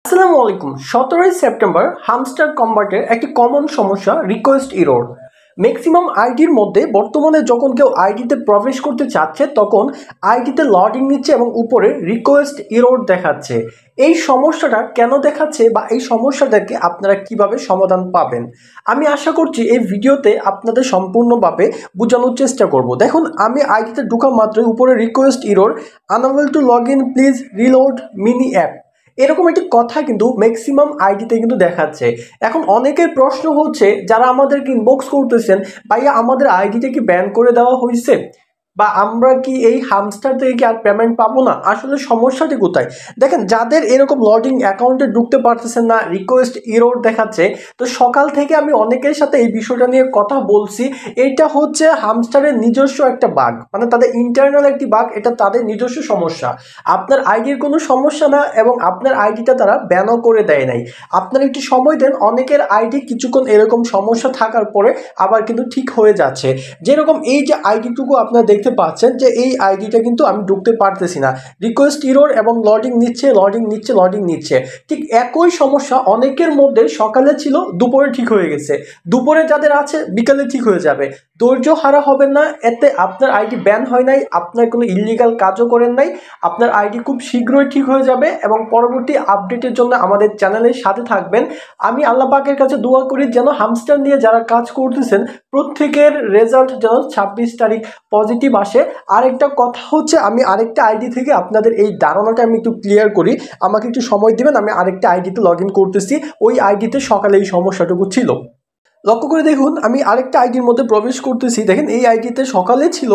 আসসালামু আলাইকুম। 17 September hamster কম্বাটের একটি কমন সমস্যা রিকোয়েস্ট এরর। ম্যাক্সিমাম আইডির মধ্যে বর্তমানে যখন কেউ আইডিতে প্রবেশ করতে চাচ্ছে তখন আইডিতে লডিং নিচ্ছে এবং উপরে রিকোয়েস্ট এরর দেখাচ্ছে। এই সমস্যাটা কেন দেখাচ্ছে বা এই সমস্যাটাকে আপনারা কিভাবে সমাধান পাবেন, আমি আশা করছি এই ভিডিওতে আপনাদের সম্পূর্ণভাবে বোঝানোর চেষ্টা করব। দেখুন, আমি আইডিতে ঢোকা মাত্রই উপরে request error, unable to log in, please reload mini app, এরকম একটি কথা কিন্তু ম্যাক্সিমাম আইডিতে কিন্তু দেখাচ্ছে। এখন অনেকের প্রশ্ন হচ্ছে, যারা আমাদেরকে ইনবক্স করতেছেন, ভাইয়া আমাদের আইডিটা কি ব্যান করে দেওয়া হয়েছে বা আমরা কি এই হামস্টার থেকে কি আর পেমেন্ট পাবো না? আসলে সমস্যাটি কোথায়? দেখেন, যাদের এরকম লডিং অ্যাকাউন্টে ঢুকতে পারতেছেন না, রিকোয়েস্ট এরর দেখাচ্ছে, তো সকাল থেকে আমি অনেকের সাথে এই বিষয়টা নিয়ে কথা বলছি। এটা হচ্ছে হামস্টারের নিজস্ব একটা বাগ, মানে তাদের ইন্টারনাল একটি বাগ, এটা তাদের নিজস্ব সমস্যা। আপনার আইডির কোনো সমস্যা না এবং আপনার আইডিটা তারা ব্যানও করে দেয় নাই। আপনার একটু সময় দেন, অনেকের আইডি কিছুক্ষণ এরকম সমস্যা থাকার পরে আবার কিন্তু ঠিক হয়ে যাচ্ছে। যেরকম এই যে আইডিটুকু আপনারা দেখতে পাচ্ছেন যে এই আইডিটা কিন্তু আমি ঢুকতে পারতেছি না, রিকোয়েস্ট এরর এবং লডিং নিচ্ছে। ঠিক একই সমস্যা অনেকের মধ্যে সকালে ছিল, দুপুরে ঠিক হয়ে গেছে। দুপুরে যাদের আছে বিকালে ঠিক হয়ে যাবে। ধৈর্য হারা হবেন না, এতে আপনার আইডি ব্যান হয় নাই, আপনার কোনো ইললিগাল কাজও করেন নাই, আপনার আইডি খুব শীঘ্রই ঠিক হয়ে যাবে। এবং পরবর্তী আপডেটের জন্য আমাদের চ্যানেলের সাথে থাকবেন। আমি আল্লাহ পাকের কাছে দোয়া করি যেন হামস্টার নিয়ে যারা কাজ করতেছেন প্রত্যেকের রেজাল্ট যেন 26 তারিখ পজিটিভ আসে। আরেকটা কথা হচ্ছে, আমি আরেকটা আইডি থেকে আপনাদের এই ধারণাটা আমি একটু ক্লিয়ার করি, আমাকে একটু সময় দিবেন। আমি আরেকটা আইডিতে লগ ইন করতেছি, ওই আইডিতে সকালে এই সমস্যাটুকু ছিল। লক্ষ্য করে দেখুন, আমি আরেকটা আইডির মধ্যে প্রবেশ করতেছি। দেখেন, এই আইডিতে সকালে ছিল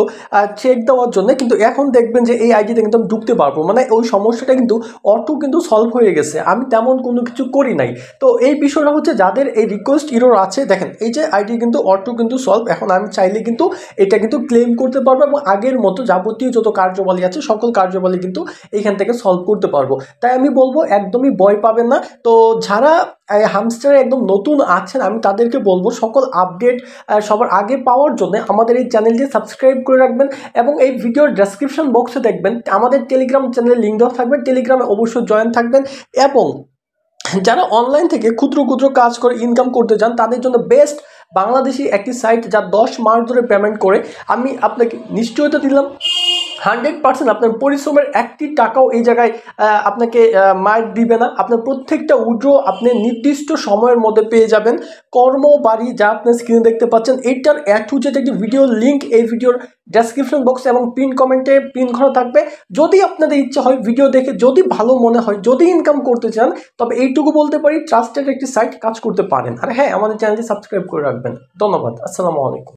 চেক দেওয়ার জন্য, কিন্তু এখন দেখবেন যে এই আইডিতে কিন্তু আমি ঢুকতে পারবো, মানে ওই সমস্যাটা কিন্তু অটো কিন্তু সলভ হয়ে গেছে, আমি তেমন কোনো কিছু করি নাই। তো এই বিষয়টা হচ্ছে, যাদের এই রিকোয়েস্ট এরর আছে, দেখেন এই যে আইডি কিন্তু অটো কিন্তু সলভ। এখন আমি চাইলে কিন্তু এটা কিন্তু ক্লেম করতে পারবো এবং আগের মতো যাবতীয় যত কার্যবলী আছে সকল কার্যবলী কিন্তু এইখান থেকে সলভ করতে পারবো। তাই আমি বলবো একদমই ভয় পাবেন না। তো যারা হামস্টারে একদম নতুন আছেন, আমি তাদেরকে বলবো সকল আপডেট সবার আগে পাওয়ার জন্য আমাদের এই চ্যানেলটি সাবস্ক্রাইব করে রাখবেন এবং এই ভিডিওর ডেসক্রিপশন বক্সে দেখবেন আমাদের টেলিগ্রাম চ্যানেলের লিঙ্ক দেওয়া থাকবে, টেলিগ্রামে অবশ্যই জয়েন থাকবেন। এবং যারা অনলাইন থেকে ক্ষুদ্র ক্ষুদ্র কাজ করে ইনকাম করতে চান, তাদের জন্য বেস্ট বাংলাদেশি একটি সাইট, যা 10 মাস ধরে পেমেন্ট করে। আমি আপনাকে নিশ্চয়তা দিলাম 100% আপনার পরিশ্রমের একটি টাকাও এই জায়গায় আপনাকে মাইর দিবে না। আপনার প্রত্যেকটা উইথড্র আপনি নির্দিষ্ট সময়ের মধ্যে পেয়ে যাবেন। কর্মবাড়ি, যা আপনি স্ক্রিনে দেখতে পাচ্ছেন, এইটার টু জেড একটি ভিডিও লিঙ্ক এই ভিডিওর ডেসক্রিপশন বক্সে এবং পিন কমেন্টে পিন করা থাকবে। যদি আপনাদের ইচ্ছা হয় ভিডিও দেখে, যদি ভালো মনে হয়, যদি ইনকাম করতে চান, তবে এইটুকু বলতে পারি ট্রাস্টেড একটি সাইট, কাজ করতে পারেন। আর হ্যাঁ, আমাদের চ্যানেলটি সাবস্ক্রাইব করে রাখবেন। ধন্যবাদ। আসসালামু আলাইকুম।